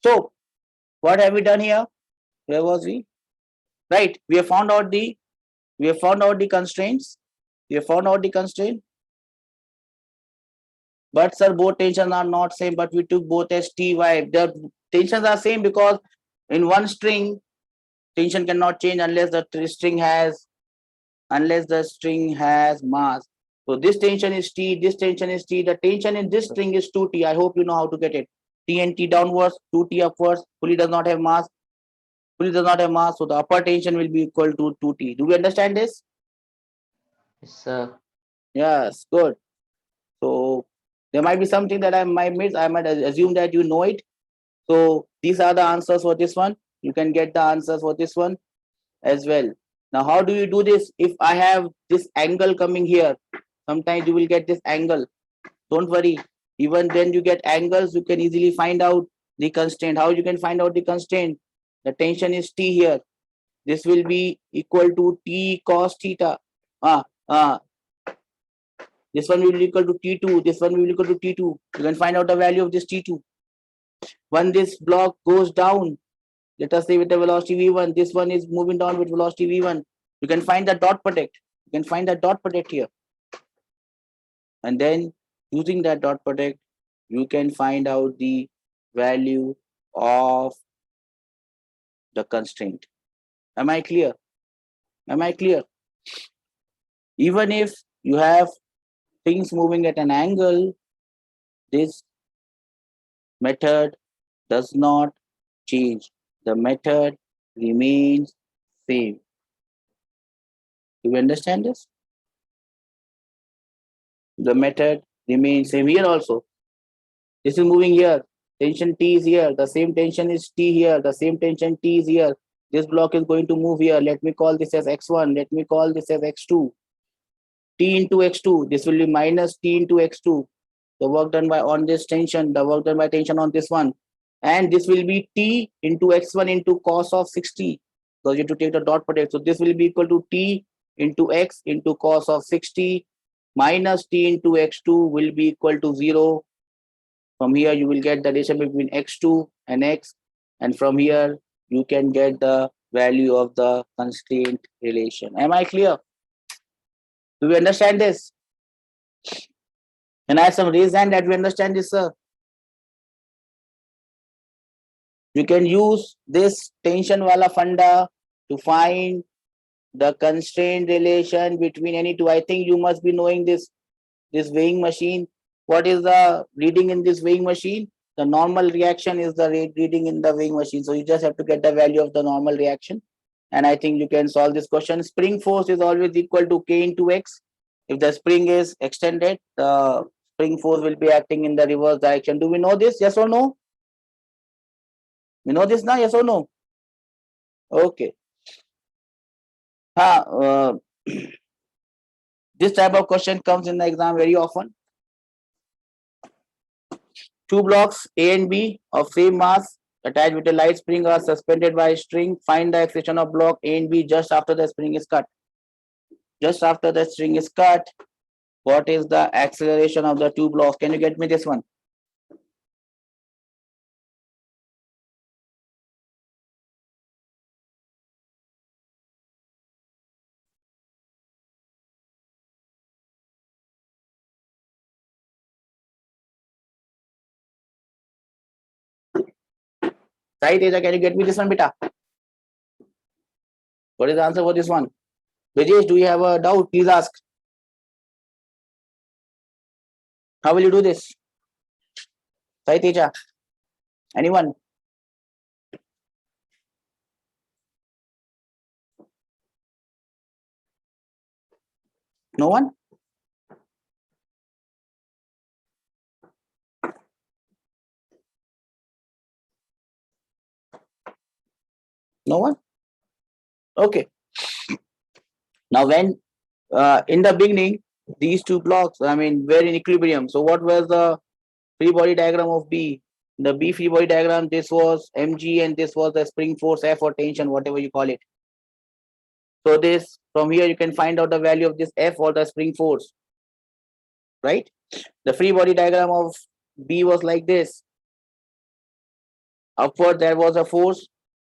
So what have we done here? Where was we? Right. We have found out the constraints. We have found out the constraint. But sir, both tensions are not same, but we took both as Ty. The tensions are same because in one string, tension cannot change unless the string has mass. So this tension is T, this tension is T. The tension in this string is 2T. I hope you know how to get it. T and T downwards, 2T upwards. Pulley does not have mass. Pulley does not have mass, so the upper tension will be equal to 2T. Do we understand this? Yes, sir. Yes, good. So there might be something that I might miss. I might assume that you know it. So these are the answers for this one. You can get the answers for this one as well. Now, how do you do this? If I have this angle coming here, sometimes you will get this angle. Don't worry. Even then you get angles, you can easily find out the constraint. How you can find out the constraint? The tension is T here. This will be equal to T cos theta. This one will be equal to T2. This one will be equal to T2. You can find out the value of this T2. When this block goes down, let us say with the velocity V1, this one is moving down with velocity V1. You can find the dot product. You can find the dot product here. And then using that dot product, you can find out the value of the constraint. Am I clear? Am I clear? Even if you have things moving at an angle, this method does not change. The method remains same. Do you understand this? The method remains same here also. This is moving here. Tension T is here. The same tension is T here. The same tension T is here. This block is going to move here. Let me call this as X1. Let me call this as X2. T into X2. This will be minus T into X2. The work done by on this tension, the work done by tension on this one. And this will be T into X1 into cos of 60. Because you have to take the dot product. So this will be equal to T into X into cos of 60 minus T into X2 will be equal to 0. From here, you will get the relation between X2 and X. And from here, you can get the value of the constraint relation. Am I clear? Do we understand this? Can I have some raise hand that we understand this, sir? You can use this tension wala funda to find the constraint relation between any two. I think you must be knowing this weighing machine. What is the reading in this weighing machine? The normal reaction is the reading in the weighing machine. So you just have to get the value of the normal reaction. And I think you can solve this question. Spring force is always equal to K into X. If the spring is extended, the spring force will be acting in the reverse direction. Do we know this? Yes or no? We know this now? Yes or no? Okay. This type of question comes in the exam very often. Two blocks A and B of same mass attached with a light spring are suspended by a string. Find the acceleration of block A and B just after the spring is cut. Just after the string is cut, what is the acceleration of the two blocks? Can you get me this one? Right, Teja, can you get me this one, beta? What is the answer for this one? Rajesh, do you have a doubt? Please ask. How will you do this? Right, Teja? Anyone? No one? No one? Okay. Now, when in the beginning, these two blocks, were in equilibrium. So, what was the free body diagram of B? The B free body diagram, this was mg and this was the spring force F or tension, whatever you call it. So, this from here you can find out the value of this F or the spring force, right? The free body diagram of B was like this. Upward there was a force,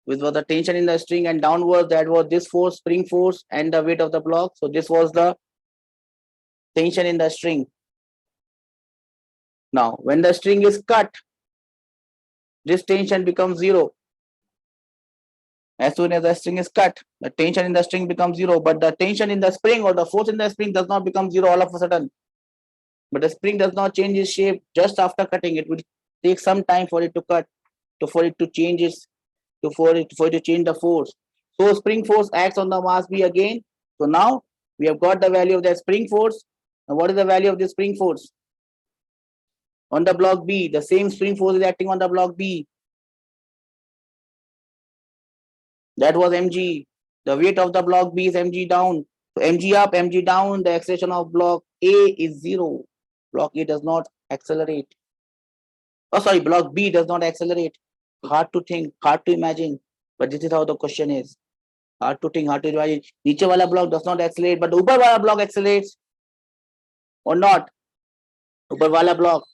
which was the tension in the string, and downward that was this force, spring force, and the weight of the block. So this was the tension in the string. Now, when the string is cut, this tension becomes 0. As soon as the string is cut, the tension in the string becomes 0, but the tension in the spring or the force in the spring does not become 0 all of a sudden. But the spring does not change its shape just after cutting. It will take some time for it to cut, for it to change its, for it to change the force. So spring force acts on the mass B again. So now we have got the value of the spring force. And what is the value of the spring force? On the block B, the same spring force is acting on the block B. That was mg. The weight of the block B is mg down. So mg up, mg down, the acceleration of block A is 0. Block A does not accelerate. Oh, sorry, block B does not accelerate. Hard to think, hard to imagine. But this is how the question is. Hard to think, hard to imagine. Niche wala block does not accelerate, but the upar wala block accelerates. Or not. Upar wala block.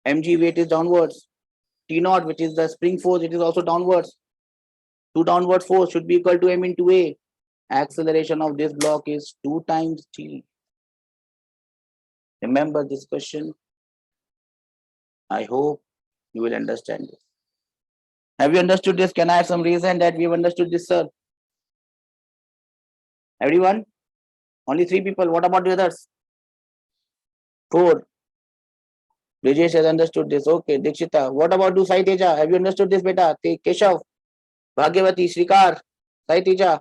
Mg weight is downwards. T naught, which is the spring force, it is also downwards. 2 downward force should be equal to m into A. Acceleration of this block is 2 times T. Remember this question. I hope you will understand this. Have you understood this? Can I have some reason that we've understood this, sir? Everyone? Only 3 people. What about the others? 4. Brijesh has understood this. Okay. Dikshita. What about you, Sai Teja? Have you understood this, beta? Keshav, Bhagyavati, Srikar, Sai Teja,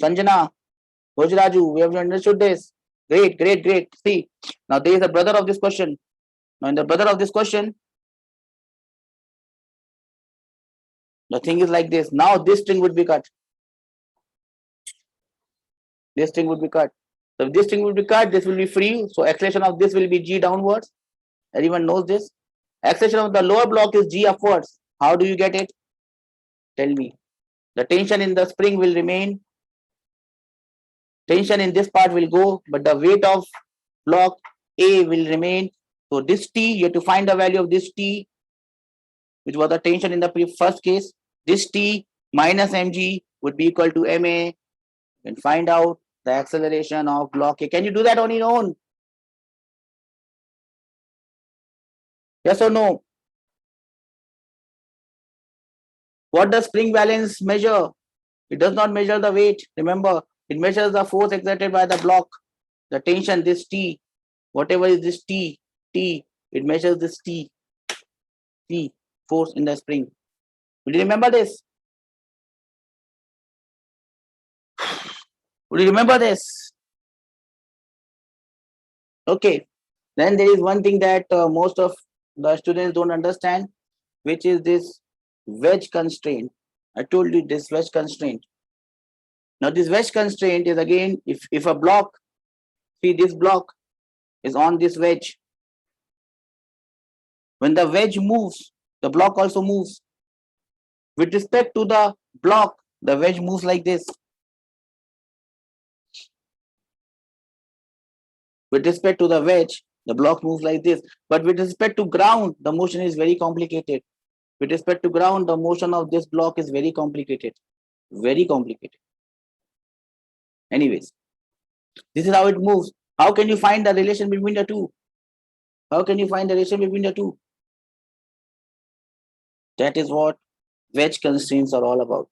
Sanjana, Bhojraju. We have understood this. Great, great, great. See, now there is a brother of this question. Now in the brother of this question, the thing is like this. Now this string would be cut. This string would be cut. So if this string will be cut, this will be free. So acceleration of this will be g downwards. Everyone knows this. Acceleration of the lower block is g upwards. How do you get it? Tell me. The tension in the spring will remain. Tension in this part will go, but the weight of block A will remain. So this T, you have to find the value of this T, which was the tension in the first case. This T minus mg would be equal to ma. And find out the acceleration of block A. Can you do that on your own? Yes or no? What does spring balance measure? It does not measure the weight. Remember, it measures the force exerted by the block, the tension, this T, whatever is this T, it measures this T, force in the spring. Will you remember this? Will you remember this? Okay. Then there is one thing that most of the students don't understand, which is this wedge constraint. I told you this wedge constraint. Now this wedge constraint is again, if a block, see this block is on this wedge. When the wedge moves, the block also moves. With respect to the block, the wedge moves like this. With respect to the wedge, the block moves like this. But with respect to ground, the motion is very complicated. With respect to ground, the motion of this block is very complicated. Very complicated. Anyways, this is how it moves. How can you find the relation between the two? How can you find the relation between the two? That is what wedge constraints are all about.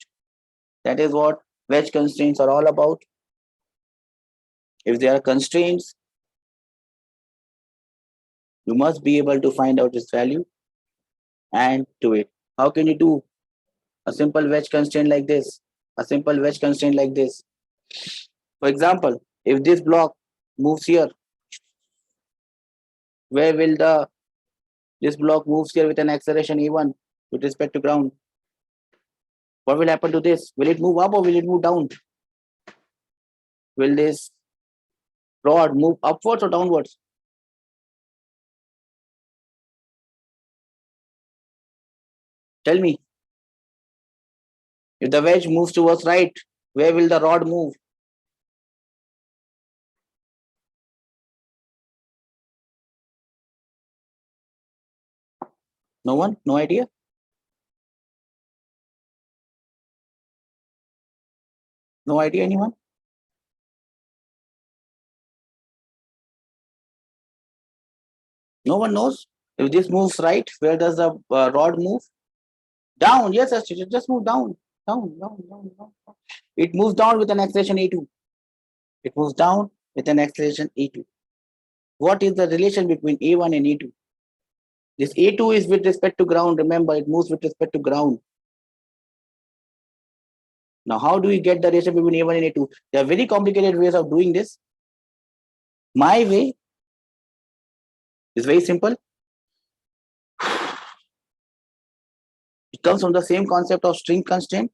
That is what wedge constraints are all about. If there are constraints, you must be able to find out its value and do it. How can you do a simple wedge constraint like this? A simple wedge constraint like this. For example, if this block moves here, where will this block moves here with an acceleration a1 with respect to ground? What will happen to this? Will it move up or will it move down? Will this rod move upwards or downwards? Tell me. If the wedge moves towards right, where will the rod move? No one? No idea? No idea, anyone? No one knows? If this moves right, where does the rod move? Down. Yes, just move down. Down. It moves down with an acceleration a2. It moves down with an acceleration a2. What is the relation between a1 and a2? This a2 is with respect to ground. Remember, it moves with respect to ground. Now, how do we get the relation between a1 and a2? There are very complicated ways of doing this. My way is very simple. It comes from the same concept of string constraint.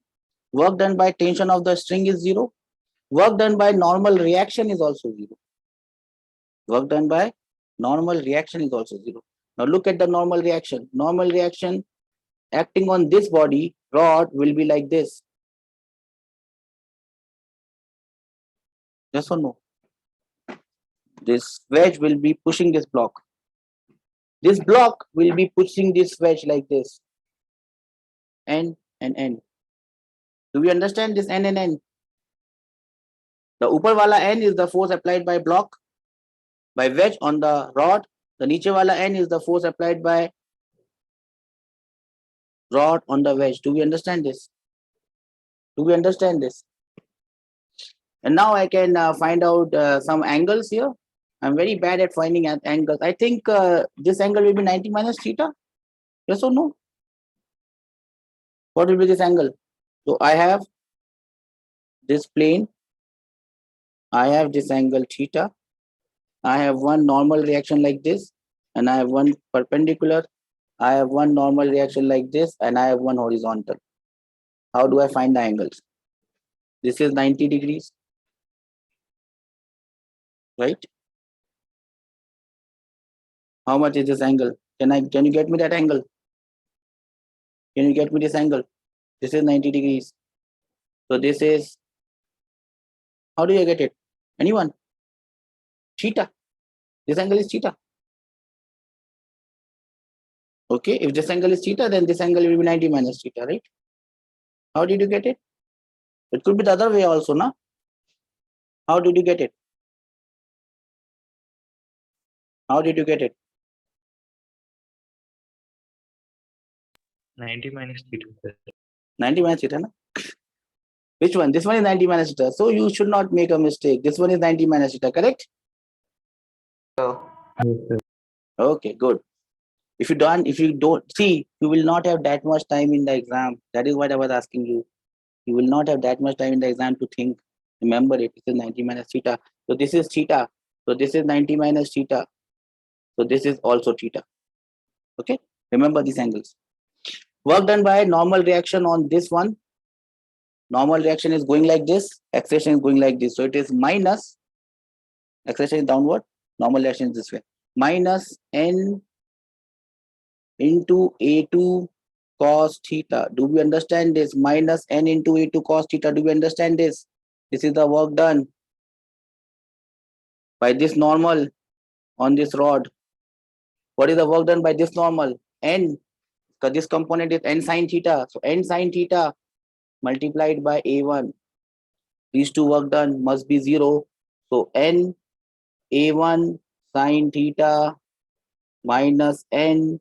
Work done by tension of the string is 0. Work done by normal reaction is also 0. Work done by normal reaction is also 0. Now look at the normal reaction. Normal reaction acting on this body, rod, will be like this. Yes or no? This wedge will be pushing this block. This block will be pushing this wedge like this. N and N. Do we understand this N and N? The upper wala N is the force applied by block, by wedge on the rod. The niche wala N is the force applied by rod on the wedge. Do we understand this? Do we understand this? And now I can find out some angles here. I'm very bad at finding angles. I think this angle will be 90 minus theta. Yes or no? What will be this angle? So I have this plane. I have this angle theta. I have one normal reaction like this, and I have one perpendicular. I have one normal reaction like this, and I have one horizontal. How do I find the angles? This is 90 degrees, right? How much is this angle? Can you get me that angle? Can you get me this angle? This is 90 degrees. So this is, how do you get it? Anyone? Theta. This angle is theta. Okay, if this angle is theta, then this angle will be 90 minus theta, right? How did you get it? It could be the other way also, no? How did you get it? How did you get it? 90 minus theta, sir. 90 minus theta, no? Which one? This one is 90 minus theta. So you should not make a mistake. This one is 90 minus theta, correct? So, Yes, sir. Okay, good. If you don't see, you will not have that much time in the exam. That is what I was asking you. You will not have that much time in the exam to think. Remember it. This is 90 minus theta. So this is theta. So this is 90 minus theta. So this is also theta. Okay. Remember these angles. Work done by normal reaction on this one. Normal reaction is going like this. Acceleration is going like this. So it is minus. Acceleration is downward. Normal reaction is this way. Minus n into A2 cos theta. Do we understand this? Minus n into A2 cos theta. Do we understand this? This is the work done by this normal on this rod. What is the work done by this normal? N, because this component is n sine theta. So n sine theta multiplied by A1. These two work done must be 0. So n A1 sine theta minus n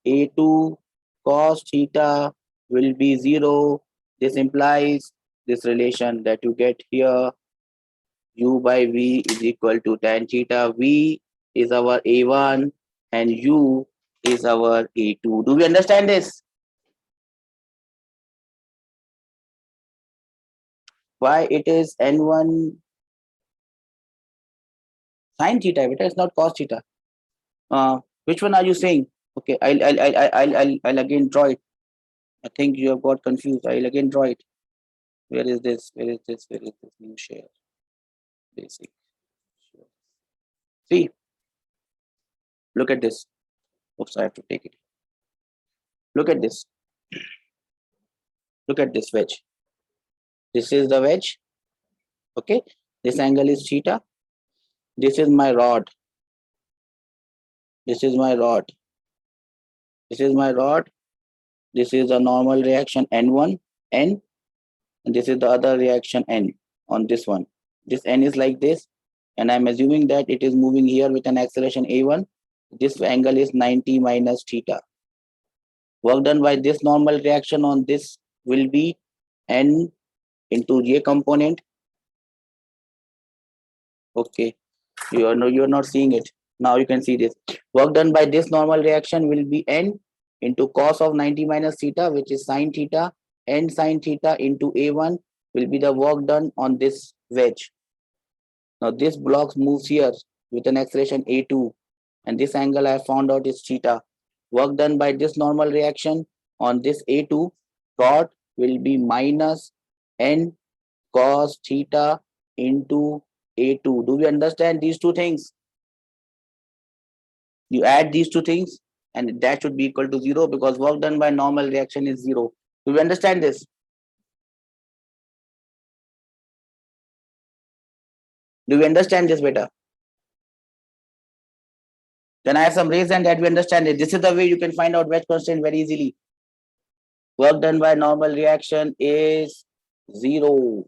A2 cos theta will be 0. This implies this relation that you get here. U by V is equal to tan theta. V is our A1 and U is our A2. Do we understand this? Why it is N1 sin theta, but it's not cos theta. Which one are you saying? Okay, I'll again draw it. I think you have got confused. I'll again draw it. Where is this? Where is this? Where is this? New share. Basic. See, look at this. Oops, I have to take it. Look at this. Look at this wedge. This is the wedge. Okay, this angle is theta. This is my rod. This is my rod. This is my rod. This is the normal reaction N1, N, and this is the other reaction N on this one. This N is like this, and I'm assuming that it is moving here with an acceleration A1. This angle is 90 minus theta. Work done by this normal reaction on this will be N into J component. Okay, you're not seeing it. Now you can see this. Work done by this normal reaction will be N into cos of 90 minus theta, which is sine theta. N sine theta into A1 will be the work done on this wedge. Now this block moves here with an acceleration A2, and this angle I found out is theta. Work done by this normal reaction on this A2 rod will be minus N cos theta into A2. Do we understand these two things? You add these two things and that should be equal to 0 because work done by normal reaction is 0. Do we understand this? Do we understand this better? Then I have some reason that we understand it. This is the way you can find out wedge constant very easily. Work done by normal reaction is 0.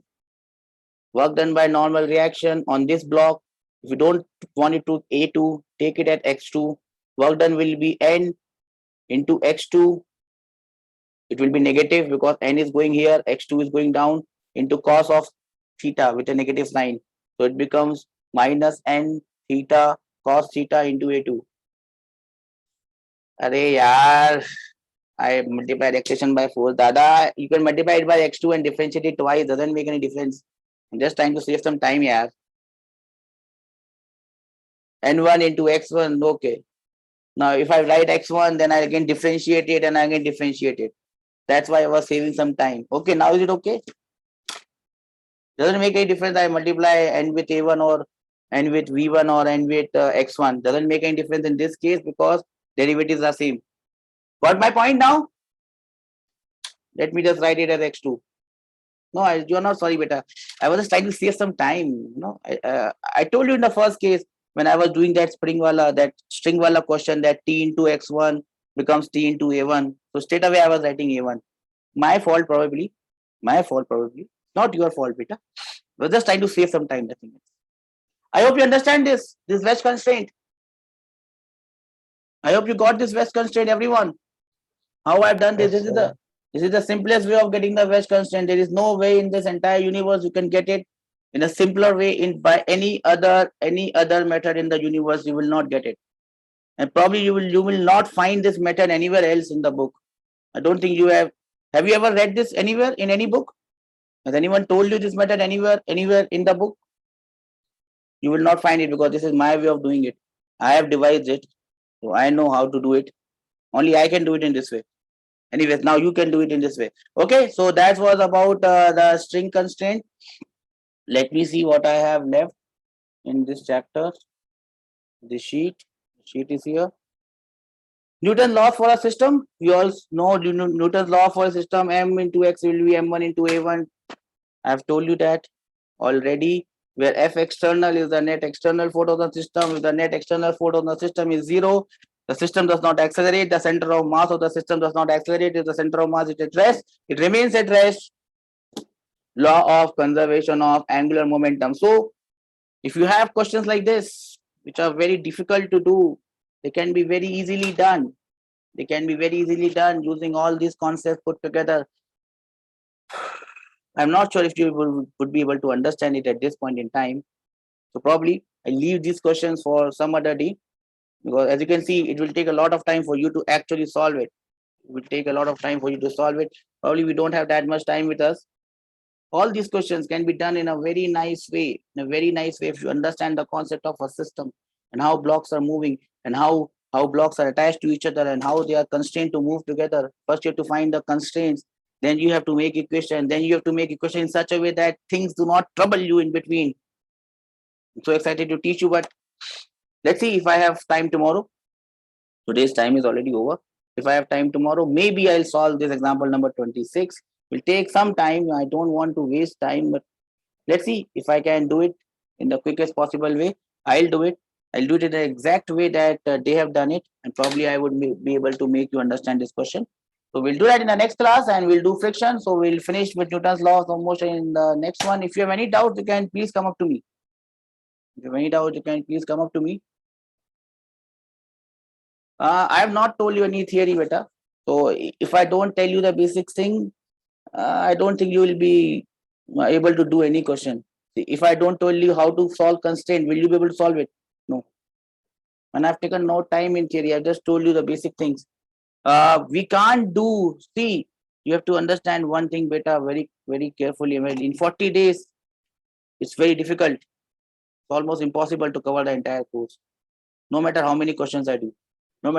Work done by normal reaction on this block. If you don't want it to A2, take it at x2. Work done will be N into x2 It will be negative because n is going here, x2 is going down into cos of theta with a negative sign. So it becomes minus n theta cos theta into a2. Arey yaar, I multiplied expression by 4. Dada, you can multiply it by x2 and differentiate it twice. Doesn't make any difference. I'm just trying to save some time, yaar. n1 into x1, okay. Now, if I write x1, then I again differentiate it and I again differentiate it. That's why I was saving some time. Okay, now is it okay? Doesn't make any difference. I multiply n with a1 or n with v1 or n with x1. Doesn't make any difference in this case because derivatives are same. Got my point now? Let me just write it as x2. No, you're not sorry, beta. I was just trying to save some time. You know, I told you in the first case when I was doing that string wala question that t into x1 becomes t into a1. So straight away I was writing a1. My fault probably. Not your fault, beta. I was just trying to save some time. Nothing else. I hope you understand this wedge constraint. I hope you got this wedge constraint, everyone. How I've done this. Yes, This is the simplest way of getting the wedge constraint. There is no way in this entire universe you can get it in a simpler way by any other method in the universe. You will not get it, and probably you will not find this method anywhere else in the book. I don't think you have. Have you ever read this anywhere in any book? Has anyone told you this method anywhere in the book? You will not find it because this is my way of doing it. I have devised it, so I know how to do it. Only I can do it in this way. Anyways, now you can do it in this way. Okay, so that was about the string constraint. Let me see what I have left in this chapter. The sheet is here. Newton's law for a system. You all know Newton's law for a system. M into x will be m1 into a1. I have told you that already. Where F external is the net external force of the system. If the net external force of the system is 0, the system does not accelerate. The center of mass of the system does not accelerate. If the center of mass is at rest, it remains at rest. Law of conservation of angular momentum. So, if you have questions like this, which are very difficult to do, they can be very easily done. Using all these concepts put together. I'm not sure if you would be able to understand it at this point in time. So probably I leave these questions for some other day, because as you can see, it will take a lot of time for you to actually solve it. Probably we don't have that much time with us. All these questions can be done in a very nice way, if you understand the concept of a system and how blocks are moving and how blocks are attached to each other and how they are constrained to move together. First, you have to find the constraints. Then you have to make equation. Then you have to make equation in such a way that things do not trouble you in between. I'm so excited to teach you, but let's see if I have time tomorrow. Today's time is already over. If I have time tomorrow, maybe I'll solve this example number 26. Will take some time. I don't want to waste time, but let's see if I can do it in the quickest possible way. I'll do it. I'll do it in the exact way that they have done it, and probably I would be able to make you understand this question. So we'll do that in the next class, and we'll do friction. So we'll finish with Newton's laws of motion in the next one. If you have any doubts, you can please come up to me. I have not told you any theory, beta. So if I don't tell you the basic thing, I don't think you will be able to do any question. If I don't tell you how to solve constraint, will you be able to solve it? No. And I've taken no time in theory. I've just told you the basic things. We can't do, see, you have to understand one thing, beta, very, very carefully. In 40 days, it's very difficult. It's almost impossible to cover the entire course. No matter how many questions I do. It's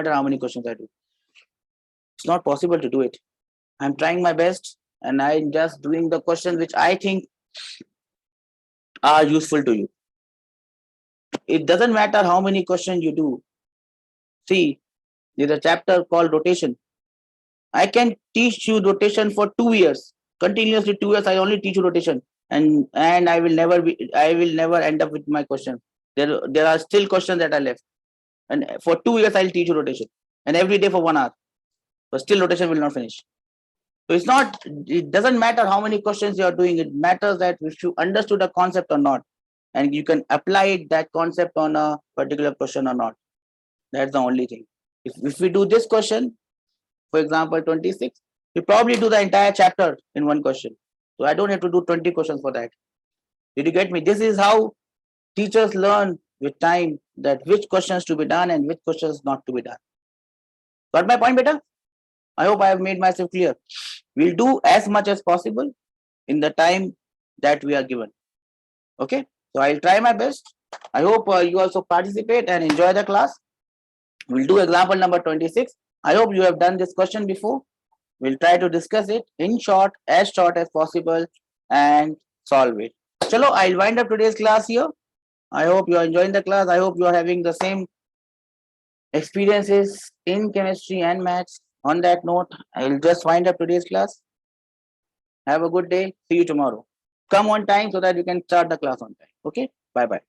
not possible to do it. I'm trying my best, and I'm just doing the questions which I think are useful to you. It doesn't matter how many questions you do. See, there's a chapter called rotation. I can teach you rotation for 2 years. Continuously 2 years, I only teach you rotation. And I will never end up with my question. There are still questions that are left. And for 2 years, I'll teach you rotation. And every day for 1 hour. But still rotation will not finish. So it doesn't matter how many questions you are doing. It matters that if you understood the concept or not, and you can apply that concept on a particular question or not. That's the only thing. If we do this question, for example, 26, You probably do the entire chapter in one question. So I don't have to do 20 questions for that. Did you get me? This is how teachers learn with time that which questions to be done and which questions not to be done. Got my point, beta? I hope I have made myself clear. We'll do as much as possible in the time that we are given. Okay, so I'll try my best. I hope you also participate and enjoy the class. We'll do example number 26. I hope you have done this question before. We'll try to discuss it in short as possible and solve it. Chalo, I'll wind up today's class here. I hope you are enjoying the class. I hope you are having the same experiences in chemistry and maths. On that note, I'll just wind up today's class. Have a good day. See you tomorrow. Come on time so that you can start the class on time. Okay. Bye bye.